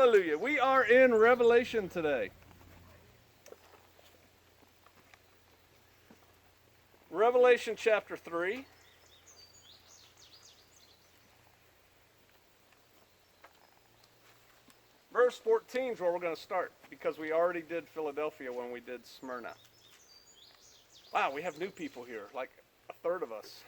Hallelujah. We are in Revelation today. Revelation chapter 3. Verse 14 is where we're going to start because we already did Philadelphia when we did Smyrna. Wow, we have new people here, like a third of us.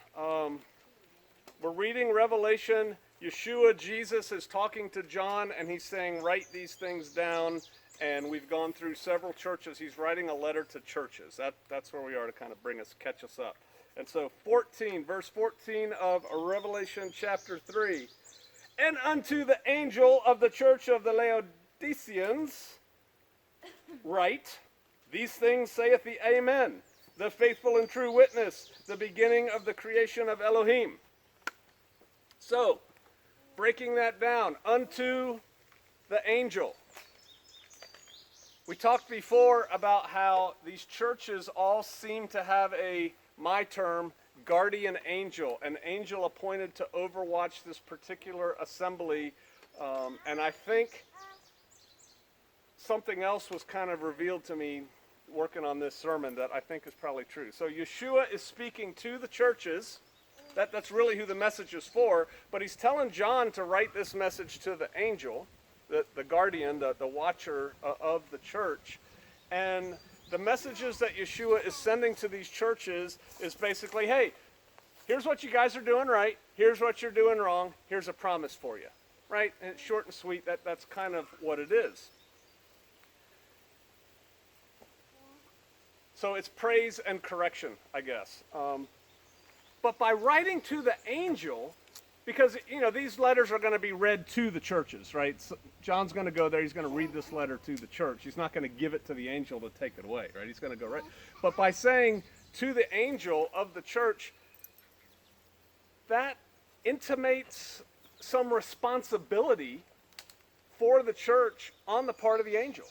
We're reading Revelation. Yeshua, Jesus, is talking to John, and he's saying, write these things down. And we've gone through several churches. He's writing a letter to churches. That's where we are to kind of catch us up. And so verse 14 of Revelation chapter 3. And unto the angel of the church of the Laodiceans write, these things saith the Amen, the faithful and true witness, the beginning of the creation of Elohim. So, breaking that down, unto the angel. We talked before about how these churches all seem to have my term, guardian angel, an angel appointed to overwatch this particular assembly. And I think something else was kind of revealed to me working on this sermon that I think is probably true. So Yeshua is speaking to the churches. That's really who the message is for. But he's telling John to write this message to the angel, the guardian, the watcher of the church. And the messages that Yeshua is sending to these churches is basically, hey, here's what you guys are doing right. Here's what you're doing wrong. Here's a promise for you. Right? And it's short and sweet. That's kind of what it is. So it's praise and correction, I guess. But by writing to the angel, because, these letters are going to be read to the churches, right? So John's going to go there. He's going to read this letter to the church. He's not going to give it to the angel to take it away, right? He's going to go right. But by saying to the angel of the church, that intimates some responsibility for the church on the part of the angel.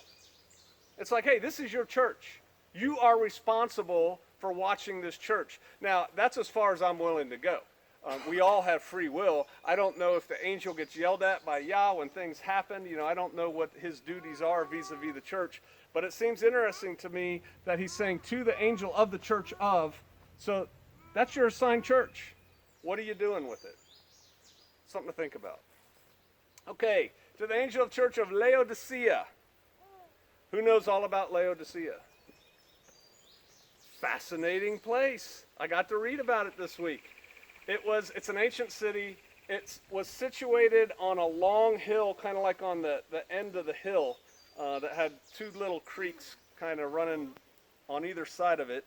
It's like, hey, this is your church. You are responsible for watching this church. Now, that's as far as I'm willing to go. We all have free will. I don't know if the angel gets yelled at by Yah when things happen. I don't know what his duties are vis-a-vis the church. But it seems interesting to me that he's saying to the angel of the church of. So that's your assigned church. What are you doing with it? Something to think about. Okay, to the angel of the church of Laodicea. Who knows all about Laodicea? Fascinating place. I got to read about it this week. It's an ancient city. It was situated on a long hill, kind of like on the end of the hill, that had two little creeks kind of running on either side of it.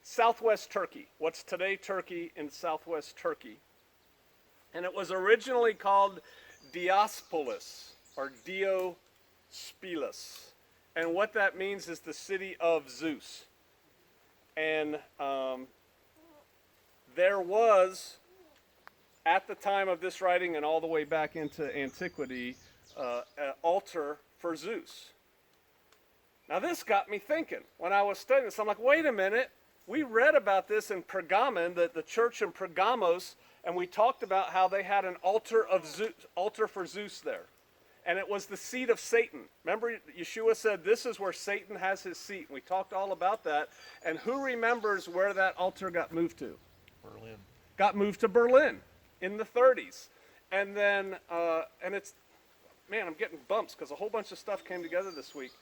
Southwest Turkey. What's today Turkey in southwest Turkey. And it was originally called Diospolis, or Diospilus. And what that means is the city of Zeus. And there was, at the time of this writing and all the way back into antiquity, an altar for Zeus. Now this got me thinking. When I was studying this, I'm like, wait a minute. We read about this in Pergamon, the church in Pergamos, and we talked about how they had an altar for Zeus there. And it was the seat of Satan. Remember, Yeshua said this is where Satan has his seat. We talked all about that. And who remembers where that altar got moved to? Berlin. Got moved to Berlin in the 30s. And then, I'm getting bumps because a whole bunch of stuff came together this week.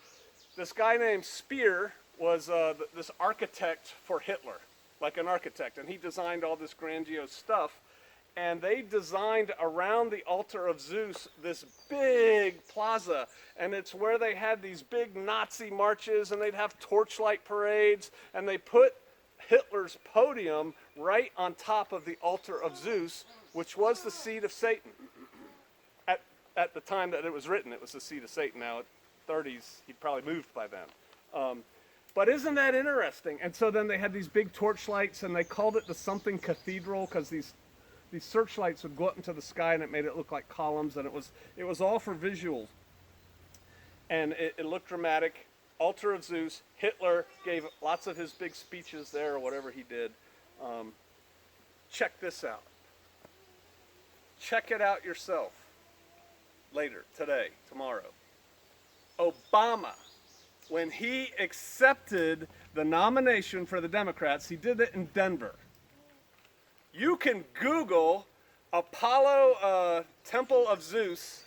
This guy named Speer was this architect for Hitler, like an architect. And he designed all this grandiose stuff. And they designed around the altar of Zeus this big plaza. And it's where they had these big Nazi marches, and they'd have torchlight parades. And they put Hitler's podium right on top of the altar of Zeus, which was the seat of Satan. At the time that it was written, it was the seat of Satan. Now, at 30s, he'd probably moved by then. But isn't that interesting? And so then they had these big torchlights, and they called it the something cathedral because these searchlights would go up into the sky, and it made it look like columns, and it was all for visuals. And it looked dramatic. Altar of Zeus. Hitler gave lots of his big speeches there, or whatever he did. Check this out. Check it out yourself. later, today, tomorrow. Obama, when he accepted the nomination for the Democrats, he did it in Denver. You can Google Apollo Temple of Zeus,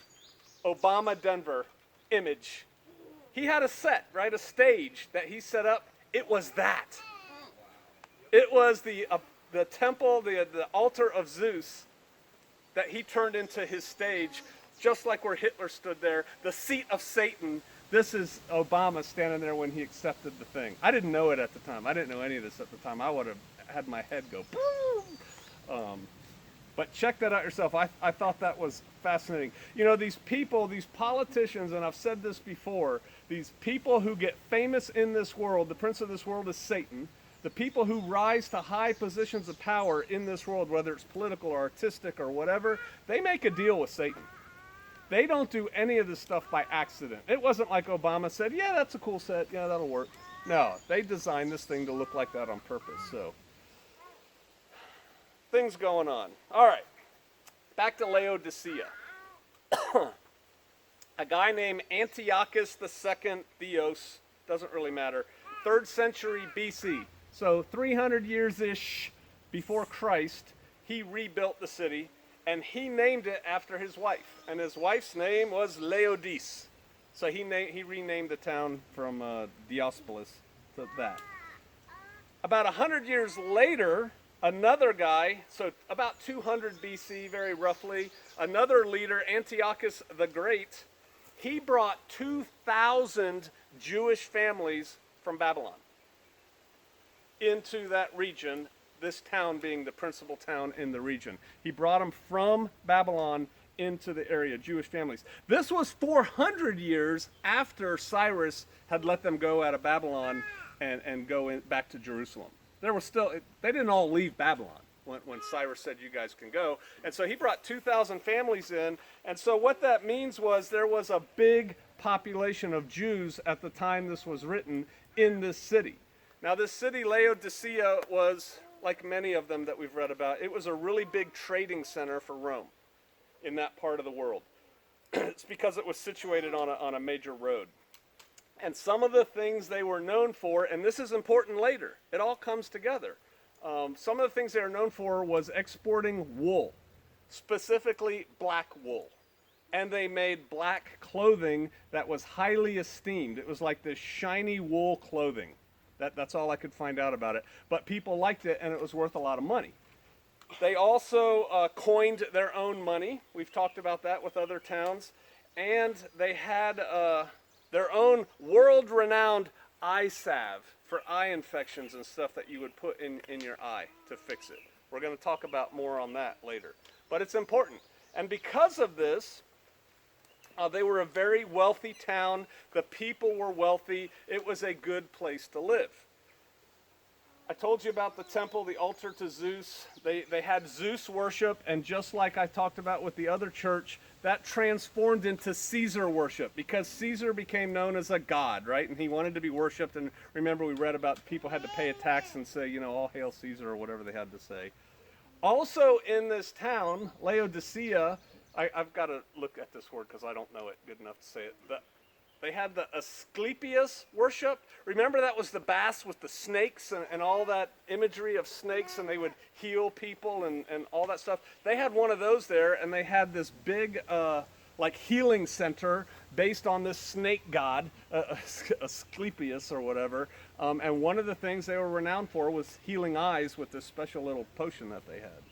Obama, Denver image. He had a set, right, a stage that he set up. It was that. It was the temple, the altar of Zeus that he turned into his stage, just like where Hitler stood there, the seat of Satan. This is Obama standing there when he accepted the thing. I didn't know it at the time. I didn't know any of this at the time. I would have had my head go boom. But check that out yourself. I thought that was fascinating. You know, these people, these politicians, and I've said this before, these people who get famous in this world, the prince of this world is Satan. The people who rise to high positions of power in this world, whether it's political or artistic or whatever, they make a deal with Satan. They don't do any of this stuff by accident. It wasn't like Obama said, yeah, that's a cool set, yeah, that'll work. No, they designed this thing to look like that on purpose. So, things going on. All right, back to Laodicea. A guy named Antiochus II Theos, doesn't really matter, 3rd century BC. So 300 years-ish before Christ, he rebuilt the city, and he named it after his wife. And his wife's name was Laodice. So he renamed the town from Diospolis to that. About 100 years later, another guy, so about 200 BC, very roughly, another leader, Antiochus the Great, he brought 2,000 Jewish families from Babylon into that region, this town being the principal town in the region. He brought them from Babylon into the area, Jewish families. This was 400 years after Cyrus had let them go out of Babylon and go back to Jerusalem. There was still, they didn't all leave Babylon when Cyrus said you guys can go. And so he brought 2,000 families in. And so what that means was there was a big population of Jews at the time this was written in this city. Now this city, Laodicea, was, like many of them that we've read about, it was a really big trading center for Rome in that part of the world. It's because it was situated on a major road. And some of the things they were known for, and this is important later, it all comes together. Some of the things they were known for was exporting wool, specifically black wool. And they made black clothing that was highly esteemed. It was like this shiny wool clothing. That's all I could find out about it. But people liked it, and it was worth a lot of money. They also coined their own money. We've talked about that with other towns. And they had their own world-renowned eye salve for eye infections and stuff that you would put in your eye to fix it. We're going to talk about more on that later. But it's important. And because of this, they were a very wealthy town. The people were wealthy. It was a good place to live. I told you about the temple, the altar to Zeus. They had Zeus worship, and just like I talked about with the other church, that transformed into Caesar worship because Caesar became known as a god, right? And he wanted to be worshipped. And remember, we read about people had to pay a tax and say, you know, all hail Caesar or whatever they had to say. Also in this town, Laodicea, I've got to look at this word because I don't know it good enough to say it. They had the Asclepius worship. Remember that was the baths with the snakes and all that imagery of snakes, and they would heal people and all that stuff. They had one of those there, and they had this big like healing center based on this snake god, Asclepius or whatever. And one of the things they were renowned for was healing eyes with this special little potion that they had.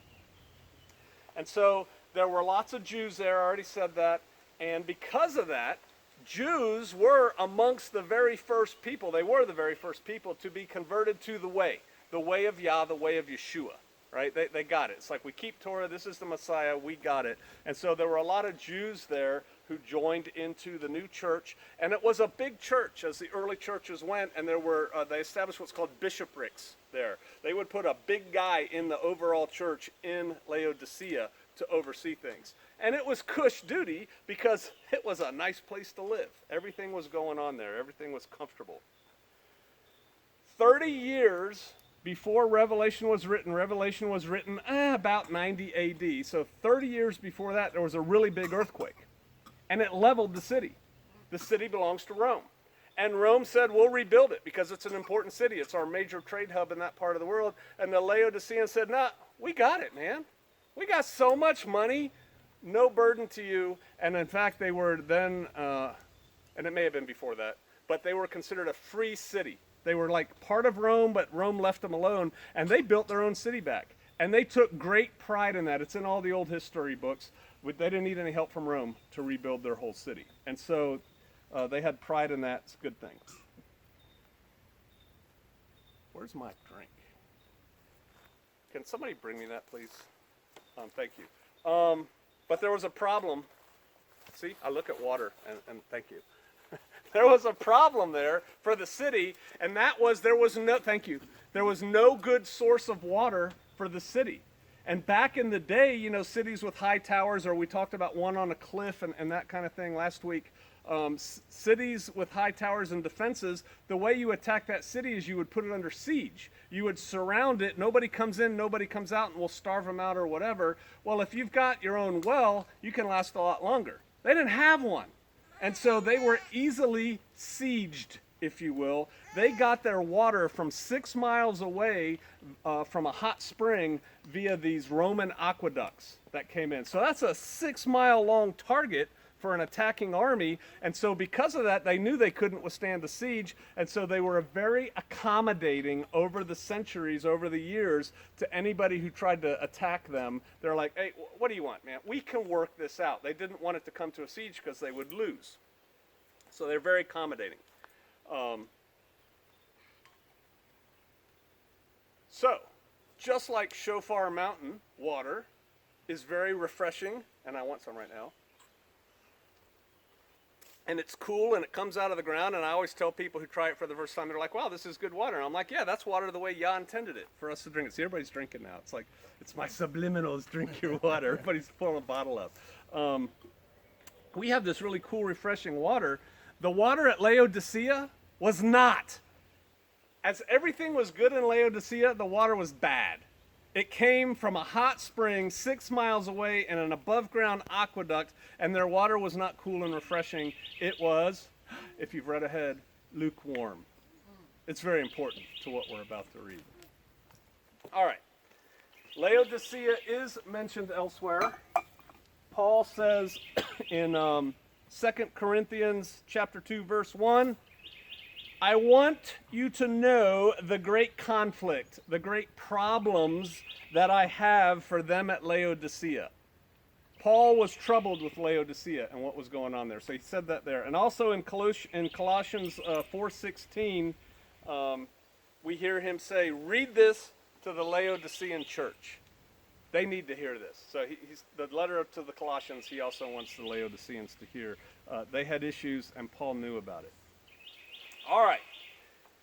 And so there were lots of Jews there, I already said that. And because of that, Jews were amongst the very first people, they were the very first people to be converted to the way of Yah, the way of Yeshua, right? They got it. It's like we keep Torah, this is the Messiah, we got it. And so there were a lot of Jews there who joined into the new church, and it was a big church as the early churches went, and there were, they established what's called bishoprics there. They would put a big guy in the overall church in Laodicea to oversee things. And it was cush duty because it was a nice place to live. Everything was going on there. Everything was comfortable. 30 years before Revelation was written about 90 AD. So 30 years before that, there was a really big earthquake. and it leveled the city. The city belongs to Rome. And Rome said, we'll rebuild it because it's an important city. It's our major trade hub in that part of the world. And the Laodiceans said, nah, we got it, man. We got so much money, no burden to you. And in fact, they were then, and it may have been before that, but they were considered a free city. They were like part of Rome, but Rome left them alone. And they built their own city back. And they took great pride in that. It's in all the old history books. They didn't need any help from Rome to rebuild their whole city. And so they had pride in that. It's a good thing. Where's my drink? Can somebody bring me that, please? Thank you. But there was a problem. See, I look at water, and thank you. There was a problem there for the city, and that was there was no good source of water for the city. And back in the day, you know, cities with high towers, or we talked about one on a cliff and that kind of thing last week, cities with high towers and defenses, the way you attack that city is you would put it under siege. You would surround it, nobody comes in, nobody comes out, and we'll starve them out or whatever. Well, if you've got your own well, you can last a lot longer. They didn't have one. And so they were easily sieged, if you will. They got their water from 6 miles away from a hot spring via these Roman aqueducts that came in. So that's a 6-mile long target for an attacking army, and so because of that, they knew they couldn't withstand the siege, and so they were very accommodating over the centuries, over the years, to anybody who tried to attack them. They're like, hey, what do you want, man? We can work this out. They didn't want it to come to a siege because they would lose. So they're very accommodating. So, just like Shofar Mountain water is very refreshing, and I want some right now, and it's cool and it comes out of the ground, and I always tell people who try it for the first time, they're like, wow, this is good water. And I'm like, yeah, that's water the way Yah intended it for us to drink it. See, everybody's drinking now. It's like, it's my subliminals, drink your water. Everybody's pulling a bottle up. We have this really cool, refreshing water. The water at Laodicea was not. As everything was good in Laodicea, the water was bad. It came from a hot spring 6 miles away in an above-ground aqueduct, and their water was not cool and refreshing. It was, if you've read ahead, lukewarm. It's very important to what we're about to read. All right. Laodicea is mentioned elsewhere. Paul says in 2 Corinthians chapter 2, verse 1, I want you to know the great conflict, the great problems that I have for them at Laodicea. Paul was troubled with Laodicea and what was going on there. So he said that there. And also in Colossians 4:16, we hear him say, read this to the Laodicean church. They need to hear this. So the letter to the Colossians, he also wants the Laodiceans to hear. They had issues, and Paul knew about it. All right,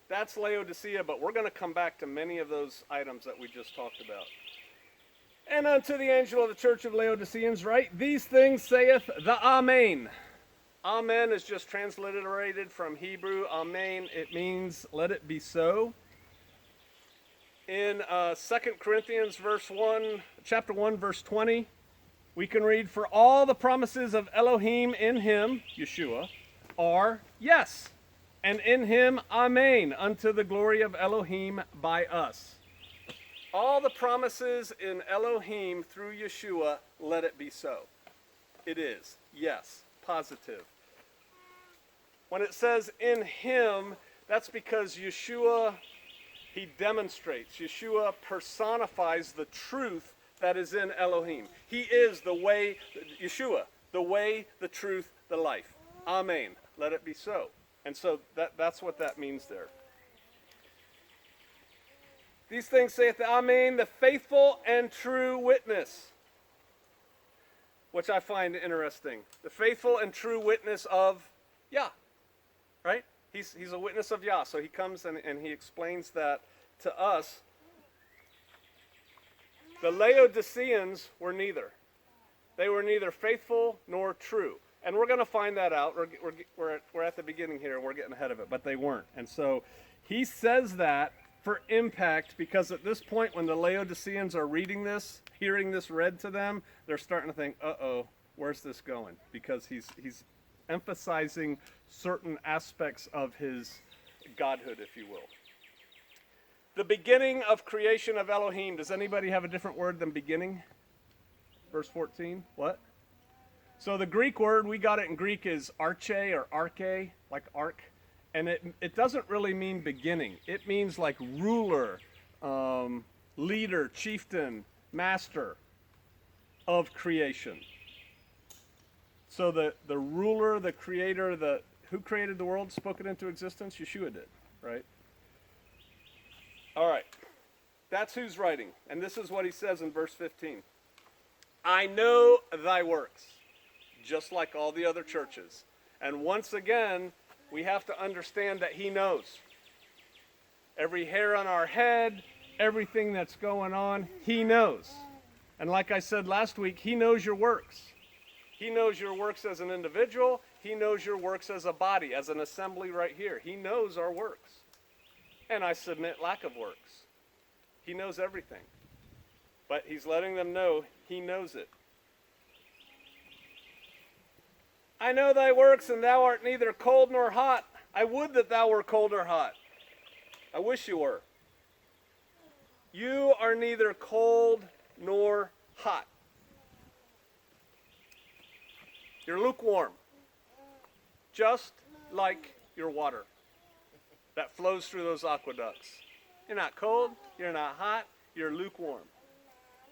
that's Laodicea, but we're going to come back to many of those items that we just talked about. And unto the angel of the church of Laodiceans write, these things saith the Amen. Amen is just transliterated from Hebrew. Amen, it means let it be so. In 2 Corinthians chapter 1, verse 20, we can read, for all the promises of Elohim in him, Yeshua, are yes. And in him, Amen, unto the glory of Elohim by us. All the promises in Elohim through Yeshua, let it be so. It is, yes, positive. When it says in him, that's because Yeshua, he demonstrates. Yeshua personifies the truth that is in Elohim. He is the way, Yeshua, the way, the truth, the life. Amen, let it be so. And so that's what that means there. These things saith the Amen, the faithful and true witness, which I find interesting. The faithful and true witness of Yah, right? He's a witness of Yah, so he comes and he explains that to us. The Laodiceans were neither. They were neither faithful nor true. And we're going to find that out. We're at the beginning here, and we're getting ahead of it, but they weren't. And so he says that for impact, because at this point when the Laodiceans are reading this, hearing this read to them, they're starting to think, uh-oh, where's this going? Because he's emphasizing certain aspects of his godhood, if you will. The beginning of creation of Elohim. Does anybody have a different word than beginning? Verse 14. What? So the Greek word, we got it in Greek, is arche or arche, like ark. And it doesn't really mean beginning. It means like ruler, leader, chieftain, master of creation. So the ruler, the creator, who created the world, spoke it into existence? Yeshua did, right? All right. That's who's writing. And this is what he says in verse 15. I know thy works, just like all the other churches. And once again, we have to understand that he knows. Every hair on our head, everything that's going on, he knows. And like I said last week, he knows your works. He knows your works as an individual. He knows your works as a body, as an assembly right here. He knows our works. And I submit lack of works. He knows everything. But he's letting them know he knows it. I know thy works, and thou art neither cold nor hot. I would that thou were cold or hot. I wish you were. You are neither cold nor hot. You're lukewarm. Just like your water that flows through those aqueducts. You're not cold. You're not hot. You're lukewarm.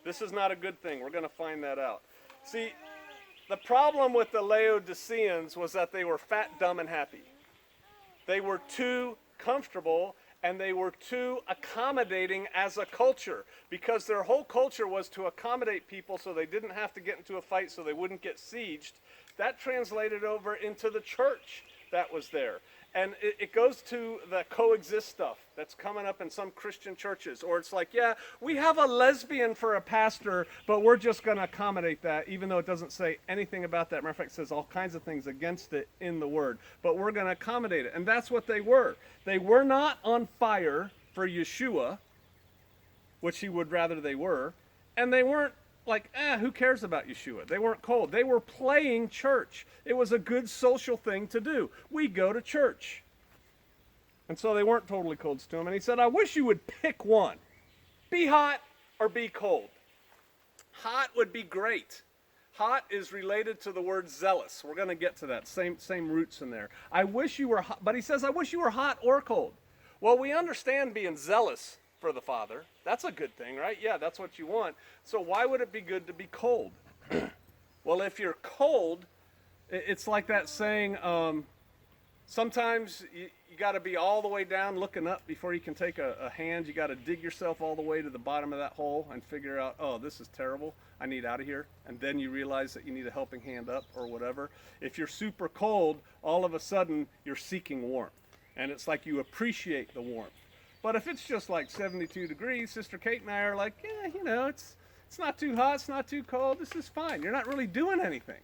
This is not a good thing. We're going to find that out. See, the problem with the Laodiceans was that they were fat, dumb, and happy. They were too comfortable and they were too accommodating as a culture, because their whole culture was to accommodate people so they didn't have to get into a fight, so they wouldn't get sieged. That translated over into the church that was there. And it goes to the coexist stuff that's coming up in some Christian churches. Or it's like, yeah, we have a lesbian for a pastor, but we're just going to accommodate that, even though it doesn't say anything about that. Matter of fact, it says all kinds of things against it in the Word. But we're going to accommodate it. And that's what they were. They were not on fire for Yeshua, which he would rather they were. And they weren't like, who cares about Yeshua? They weren't cold. They were playing church. It was a good social thing to do. We go to church. And so they weren't totally cold to him. And he said, I wish you would pick one. Be hot or be cold. Hot would be great. Hot is related to the word zealous. We're going to get to that. Same roots in there. I wish you were hot. But he says, I wish you were hot or cold. Well, we understand being zealous for the Father. That's a good thing, right? Yeah, that's what you want. So why would it be good to be cold? Well, if you're cold, it's like that saying, sometimes you got to be all the way down looking up before you can take a hand. You got to dig yourself all the way to the bottom of that hole and figure out, oh, this is terrible. I need out of here. And then you realize that you need a helping hand up or whatever. If you're super cold, all of a sudden you're seeking warmth. And it's like you appreciate the warmth. But if it's just like 72 degrees, Sister Kate and I are like, yeah, you know, it's not too hot, it's not too cold, this is fine. You're not really doing anything.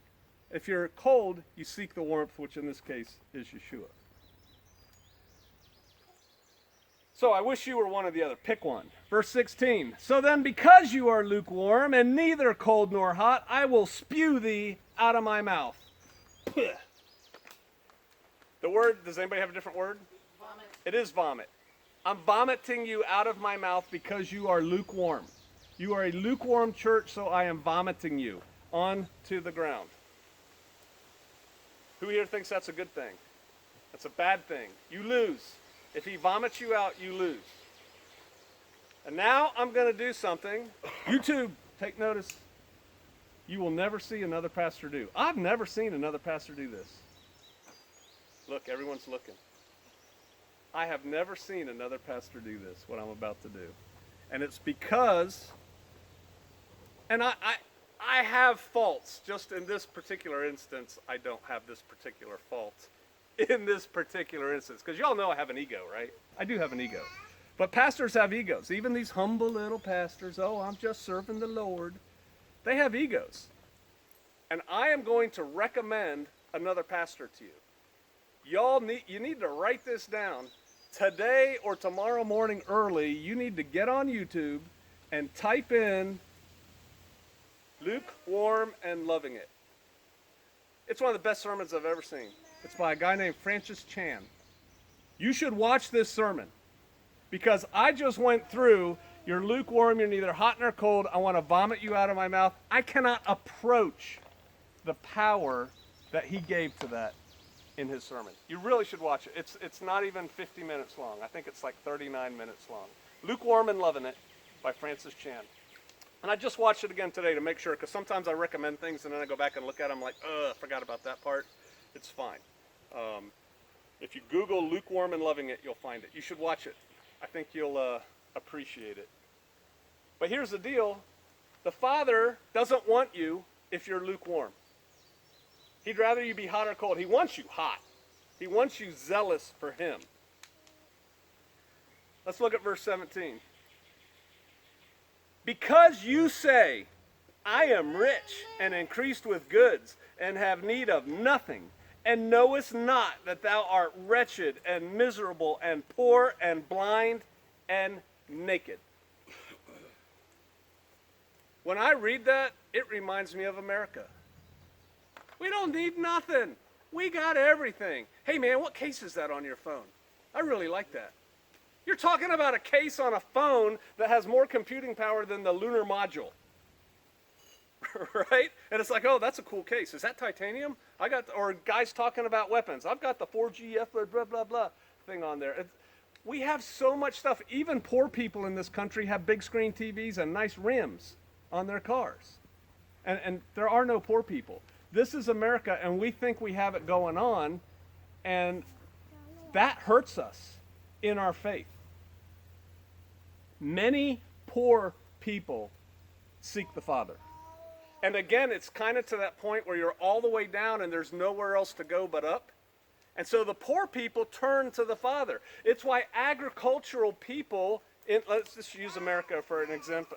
If you're cold, you seek the warmth, which in this case is Yeshua. So I wish you were one or the other. Pick one. Verse 16. So then, because you are lukewarm and neither cold nor hot, I will spew thee out of my mouth. The word, does anybody have a different word? Vomit. It is vomit. I'm vomiting you out of my mouth because you are lukewarm. You are a lukewarm church, so I am vomiting you onto the ground. Who here thinks that's a good thing? That's a bad thing. You lose. If he vomits you out, you lose. And now I'm going to do something. YouTube, take notice. You will never see another pastor do. I've never seen another pastor do this. Look, everyone's looking. I have never seen another pastor do this, what I'm about to do. And it's because, and I have faults. Just in this particular instance, I don't have this particular fault in this particular instance. Because y'all know I have an ego, right? I do have an ego. But pastors have egos. Even these humble little pastors, oh, I'm just serving the Lord. They have egos. And I am going to recommend another pastor to you. You need to write this down. Today or tomorrow morning early, you need to get on YouTube and type in lukewarm and loving it. It's one of the best sermons I've ever seen. It's by a guy named Francis Chan. You should watch this sermon because I just went through, you're lukewarm, you're neither hot nor cold, I want to vomit you out of my mouth. I cannot approach the power that he gave to that in his sermon. You really should watch it. It's not even 50 minutes long. I think it's like 39 minutes long. Lukewarm and Loving It by Francis Chan. And I just watched it again today to make sure, because sometimes I recommend things and then I go back and look at them like, I forgot about that part. It's fine. If you Google Lukewarm and Loving It, you'll find it. You should watch it. I think you'll appreciate it. But here's the deal. The Father doesn't want you if you're lukewarm. He'd rather you be hot or cold. He wants you hot. He wants you zealous for him. Let's look at verse 17. Because you say, I am rich and increased with goods and have need of nothing, and knowest not that thou art wretched and miserable and poor and blind and naked. When I read that, it reminds me of America. We don't need nothing. We got everything. Hey man, what case is that on your phone? I really like that. You're talking about a case on a phone that has more computing power than the lunar module. Right? And it's like, oh, that's a cool case. Is that titanium? Or guys talking about weapons. I've got the 4GF blah, blah, blah thing on there. We have so much stuff. Even poor people in this country have big screen TVs and nice rims on their cars. And there are no poor people. This is America, and we think we have it going on, and that hurts us in our faith. Many poor people seek the Father. And again, it's kind of to that point where you're all the way down and there's nowhere else to go but up. And so the poor people turn to the Father. It's why agricultural people, let's just use America for an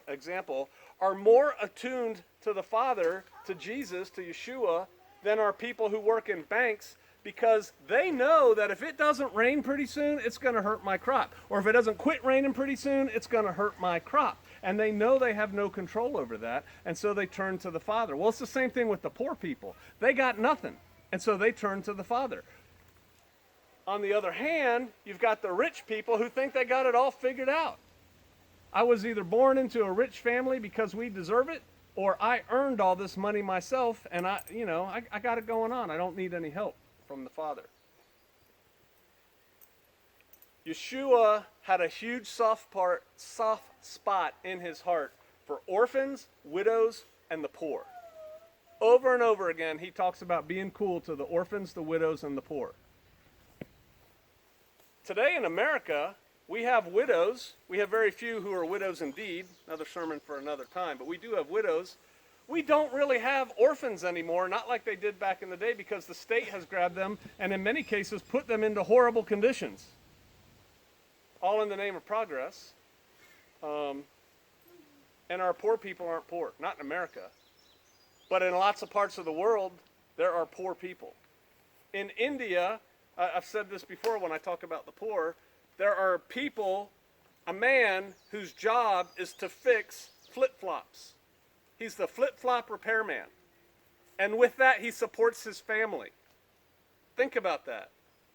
example, are more attuned to the Father, to Jesus, to Yeshua, than are people who work in banks, because they know that if it doesn't rain pretty soon, it's going to hurt my crop. Or if it doesn't quit raining pretty soon, it's going to hurt my crop. And they know they have no control over that, and so they turn to the Father. Well, it's the same thing with the poor people. They got nothing, and so they turn to the Father. On the other hand, you've got the rich people who think they got it all figured out. I was either born into a rich family because we deserve it, or I earned all this money myself, and I got it going on. I don't need any help from the Father. Yeshua had a huge soft spot in his heart for orphans, widows, and the poor. Over and over again, he talks about being cool to the orphans, the widows, and the poor. Today in America, we have widows. We have very few who are widows indeed. Another sermon for another time. But we do have widows. We don't really have orphans anymore, not like they did back in the day, because the state has grabbed them and in many cases put them into horrible conditions. All in the name of progress. And our poor people aren't poor. Not in America. But in lots of parts of the world, there are poor people. In India, I've said this before when I talk about the poor, there are people, a man whose job is to fix flip-flops. He's the flip-flop repairman. And with that, he supports his family. Think about that.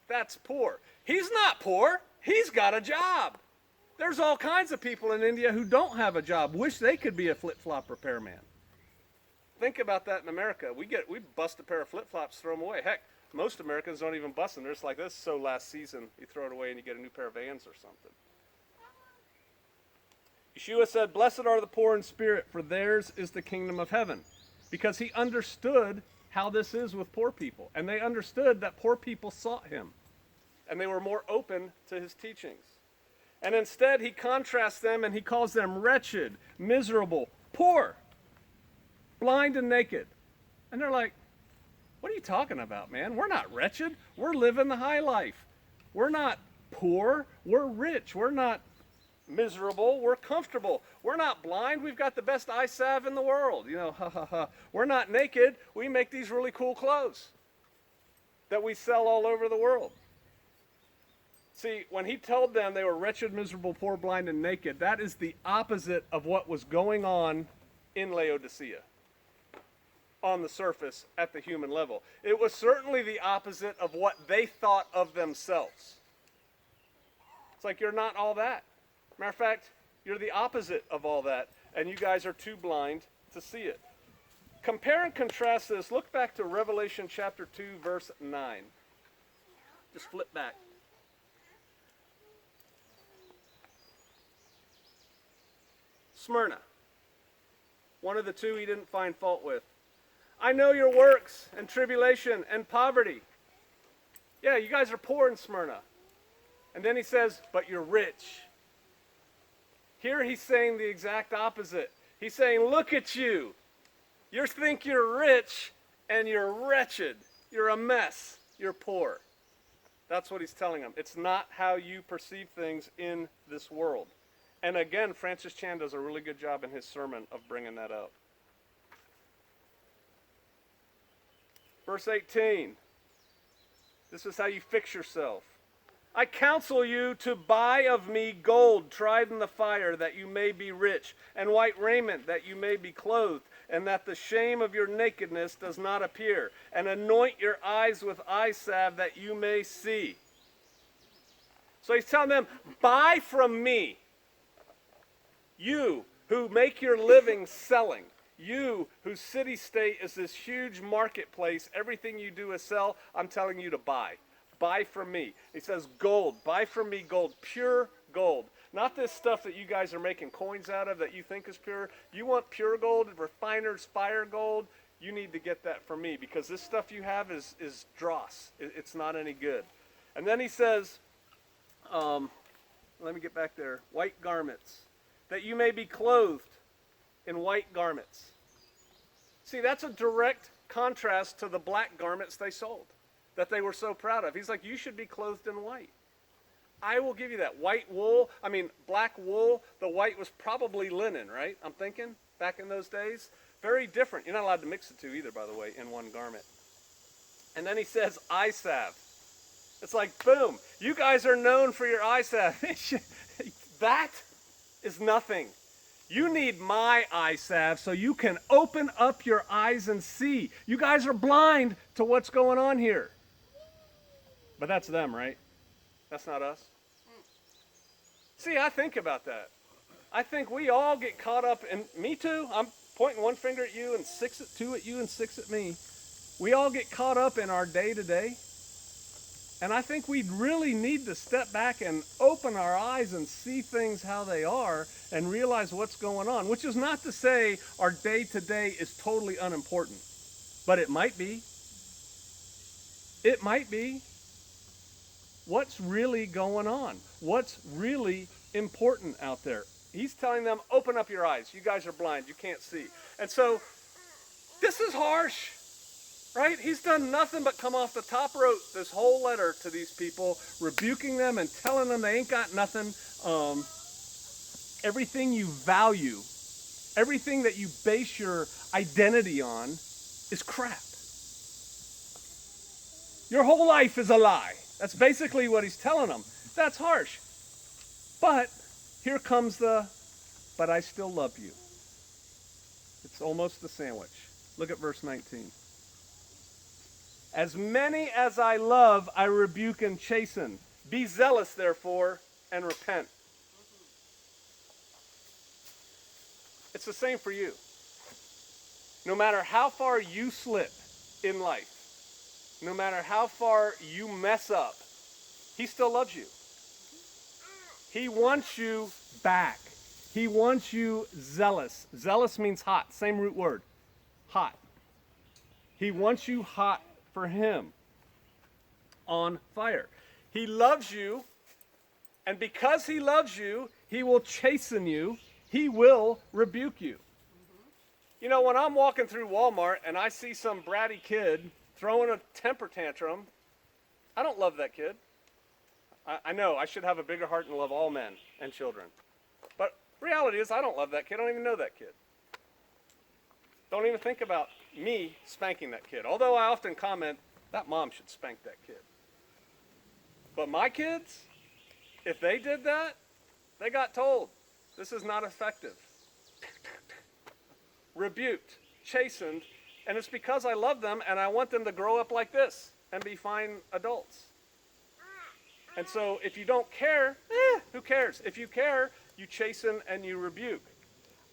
That's poor. He's not poor. He's got a job. There's all kinds of people in India who don't have a job, wish they could be a flip-flop repairman. Think about that in America. We bust a pair of flip-flops, throw them away. Heck, most Americans don't even bust them. They're just like, this is so last season. You throw it away and you get a new pair of Vans or something. Yeshua said, blessed are the poor in spirit, for theirs is the kingdom of heaven. Because he understood how this is with poor people. And they understood that poor people sought him. And they were more open to his teachings. And instead, he contrasts them and he calls them wretched, miserable, poor, blind and naked. And they're like, what are you talking about, man? We're not wretched. We're living the high life. We're not poor. We're rich. We're not miserable. We're comfortable. We're not blind. We've got the best eye salve in the world. Ha ha ha. We're not naked. We make these really cool clothes that we sell all over the world. See, when he told them they were wretched, miserable, poor, blind, and naked, that is the opposite of what was going on in Laodicea. on the surface at the human level. It was certainly the opposite of what they thought of themselves. It's like, you're not all that. Matter of fact, you're the opposite of all that, and you guys are too blind to see it. Compare and contrast this. Look back to Revelation chapter 2, verse 9. Just flip back. Smyrna. One of the two he didn't find fault with. I know your works and tribulation and poverty. Yeah, you guys are poor in Smyrna. And then he says, but you're rich. Here he's saying the exact opposite. He's saying, look at you. You think you're rich and you're wretched. You're a mess. You're poor. That's what he's telling them. It's not how you perceive things in this world. And again, Francis Chan does a really good job in his sermon of bringing that up. Verse 18. This is how you fix yourself. I counsel you to buy of me gold tried in the fire, that you may be rich, and white raiment, that you may be clothed, and that the shame of your nakedness does not appear, and anoint your eyes with eye salve, that you may see. So he's telling them, buy from me. You who make your living selling. You whose city-state is this huge marketplace, everything you do is sell, I'm telling you to buy. Buy from me. He says gold. Buy from me gold. Pure gold. Not this stuff that you guys are making coins out of that you think is pure. You want pure gold, refiner's fire gold, you need to get that from me, because this stuff you have is dross. It's not any good. And then he says, let me get back there, white garments, that you may be clothed in white garments. See, that's a direct contrast to the black garments they sold, that they were so proud of. He's like, you should be clothed in white. I will give you that. White wool, black wool, the white was probably linen, right? I'm thinking, back in those days. Very different. You're not allowed to mix the two either, by the way, in one garment. And then he says, eye salve. It's like, boom, you guys are known for your eye salve. That is nothing. You need my eye salve so you can open up your eyes and see. You guys are blind to what's going on here. But that's them, right? That's not us. See, I think about that. I think we all get caught up, and me too. I'm pointing one finger at you and two at you and six at me. We all get caught up in our day-to-day. And I think we really need to step back and open our eyes and see things how they are and realize what's going on, which is not to say our day-to-day is totally unimportant, but it might be. It might be. What's really going on? What's really important out there? He's telling them, open up your eyes. You guys are blind. You can't see. And so this is harsh. Right? He's done nothing but come off the top rope this whole letter to these people, rebuking them and telling them they ain't got nothing. Everything you value, everything that you base your identity on is crap. Your whole life is a lie. That's basically what he's telling them. That's harsh. But here comes but I still love you. It's almost the sandwich. Look at verse 19. As many as I love, I rebuke and chasten. Be zealous, therefore, and repent. It's the same for you. No matter how far you slip in life, no matter how far you mess up, he still loves you. He wants you back. He wants you zealous. Zealous means hot. Same root word. Hot. He wants you hot for him, on fire. He loves you, and because he loves you, he will chasten you. He will rebuke you. You know, when I'm walking through Walmart and I see some bratty kid throwing a temper tantrum, I don't love that kid. I know I should have a bigger heart and love all men and children. But reality is I don't love that kid. I don't even know that kid. Don't even think about me spanking that kid. Although I often comment, that mom should spank that kid. But my kids, if they did that, they got told, this is not effective. Rebuked, chastened, And it's because I love them and I want them to grow up like this and be fine adults. And so if you don't care, who cares? If you care, you chasten and you rebuke.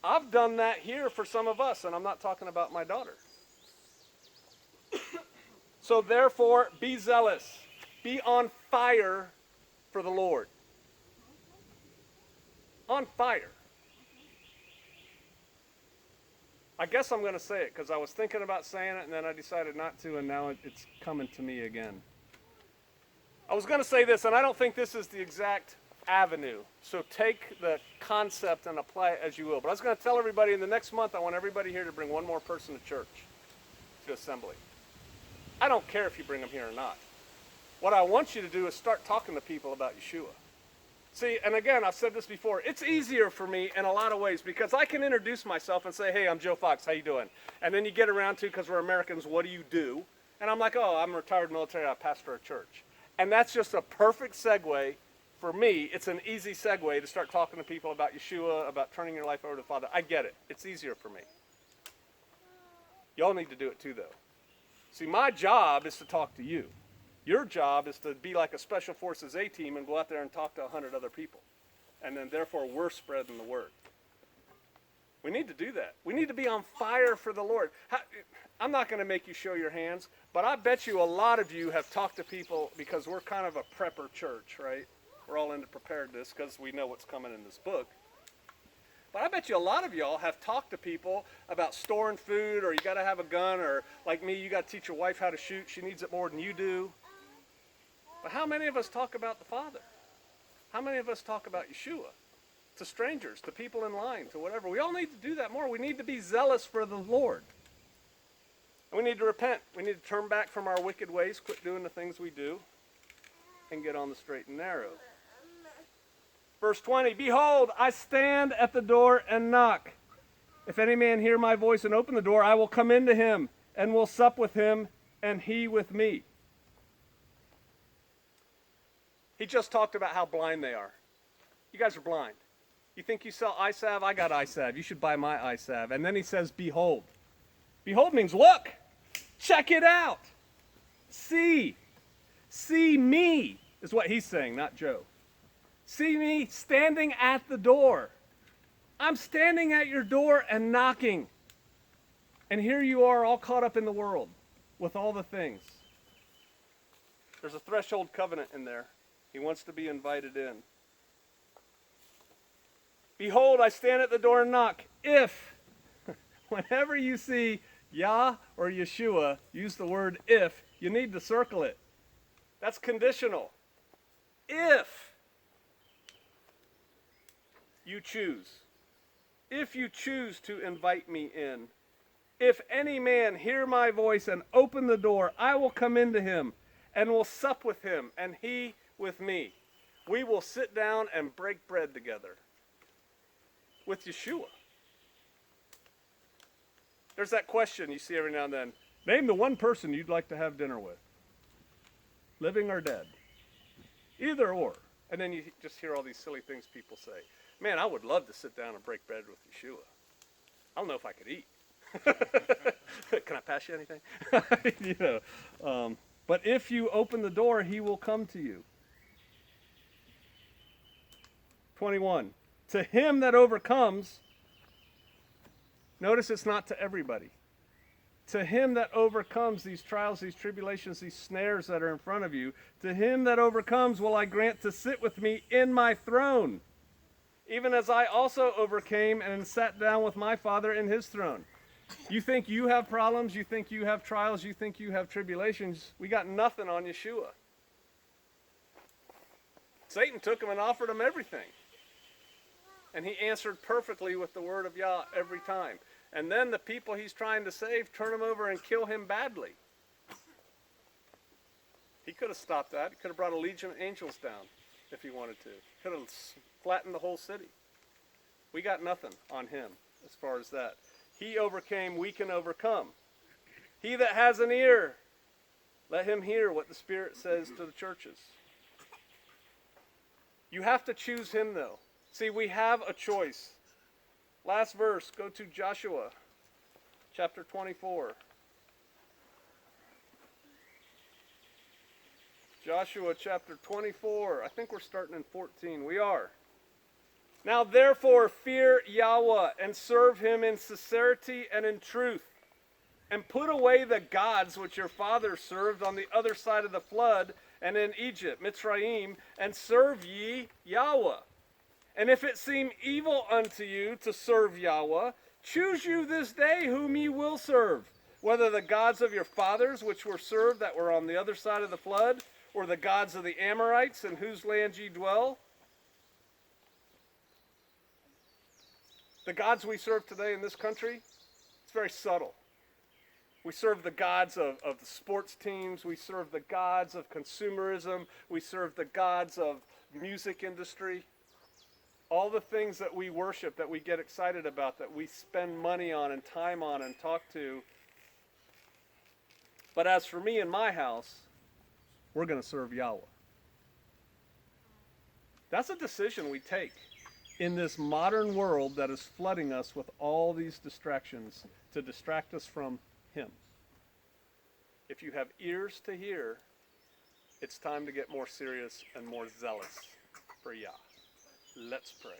I've done that here for some of us, and I'm not talking about my daughter. So therefore, be zealous. Be on fire for the Lord. On fire. I guess I'm going to say it because I was thinking about saying it and then I decided not to, and now it's coming to me again. I was going to say this, and I don't think this is the exact avenue. So take the concept and apply it as you will. But I was going to tell everybody in the next month, I want everybody here to bring one more person to church, to assembly. I don't care if you bring them here or not. What I want you to do is start talking to people about Yeshua. See, and again, I've said this before, it's easier for me in a lot of ways because I can introduce myself and say, hey, I'm Joe Fox, how you doing? And then you get around to, because we're Americans, what do you do? And I'm like, oh, I'm retired military, I pastor a church. And that's just a perfect segue for me. It's an easy segue to start talking to people about Yeshua, about turning your life over to the Father. I get it. It's easier for me. Y'all need to do it too, though. See, my job is to talk to you. Your job is to be like a Special Forces A-team and go out there and talk to 100 other people. And then, therefore, we're spreading the word. We need to do that. We need to be on fire for the Lord. I'm not going to make you show your hands, but I bet you a lot of you have talked to people because we're kind of a prepper church, right? We're all into preparedness because we know what's coming in this book. But I bet you a lot of y'all have talked to people about storing food, or you got to have a gun, or like me, you got to teach your wife how to shoot. She needs it more than you do. But how many of us talk about the Father? How many of us talk about Yeshua? To strangers, to people in line, to whatever. We all need to do that more. We need to be zealous for the Lord. And we need to repent. We need to turn back from our wicked ways, quit doing the things we do, and get on the straight and narrow. Verse 20, behold, I stand at the door and knock. If any man hear my voice and open the door, I will come into him and will sup with him and he with me. He just talked about how blind they are. You guys are blind. You think you sell eye salve? I got eye salve. You should buy my eye salve. And then he says, behold. Behold means look. Check it out. See. See me is what he's saying, not Joe. See me standing at the door. I'm standing at your door and knocking. And here you are all caught up in the world with all the things. There's a threshold covenant in there. He wants to be invited in. Behold, I stand at the door and knock. If, whenever you see Yah or Yeshua use the word if, you need to circle it. That's conditional. If you choose. If you choose to invite me in. If any man hear my voice and open the door, I will come into him and will sup with him and he with me. We will sit down and break bread together with Yeshua. There's that question you see every now and then. Name the one person you'd like to have dinner with. Living or dead. Either or. And then you just hear all these silly things people say. Man, I would love to sit down and break bread with Yeshua. I don't know if I could eat. Can I pass you anything? But if you open the door, he will come to you. 21. To him that overcomes, notice it's not to everybody. To him that overcomes these trials, these tribulations, these snares that are in front of you, to him that overcomes will I grant to sit with me in my throne, even as I also overcame and sat down with my Father in his throne. You think you have problems, you think you have trials, you think you have tribulations. We got nothing on Yeshua. Satan took him and offered him everything. And he answered perfectly with the word of Yah every time. And then the people he's trying to save turn him over and kill him badly. He could have stopped that. He could have brought a legion of angels down if he wanted to. Could have flattened the whole city. We got nothing on him as far as that. He overcame, we can overcome. He that has an ear, let him hear what the Spirit says to the churches. You have to choose him though. See, we have a choice. Last verse, go to Joshua, chapter 24. Joshua chapter 24. I think we're starting in 14. We are. Now therefore fear Yahweh and serve him in sincerity and in truth. And put away the gods which your fathers served on the other side of the flood and in Egypt, Mitzrayim, and serve ye Yahweh. And if it seem evil unto you to serve Yahweh, choose you this day whom ye will serve, whether the gods of your fathers which were served that were on the other side of the flood, or the gods of the Amorites in whose land ye dwell. The gods we serve today in this country, it's very subtle. We serve the gods of the sports teams. We serve the gods of consumerism. We serve the gods of music industry. All the things that we worship, that we get excited about, that we spend money on and time on and talk to. But as for me and my house, we're going to serve Yahweh. That's a decision we take in this modern world that is flooding us with all these distractions to distract us from Him. If you have ears to hear, it's time to get more serious and more zealous for Yah. Let's pray.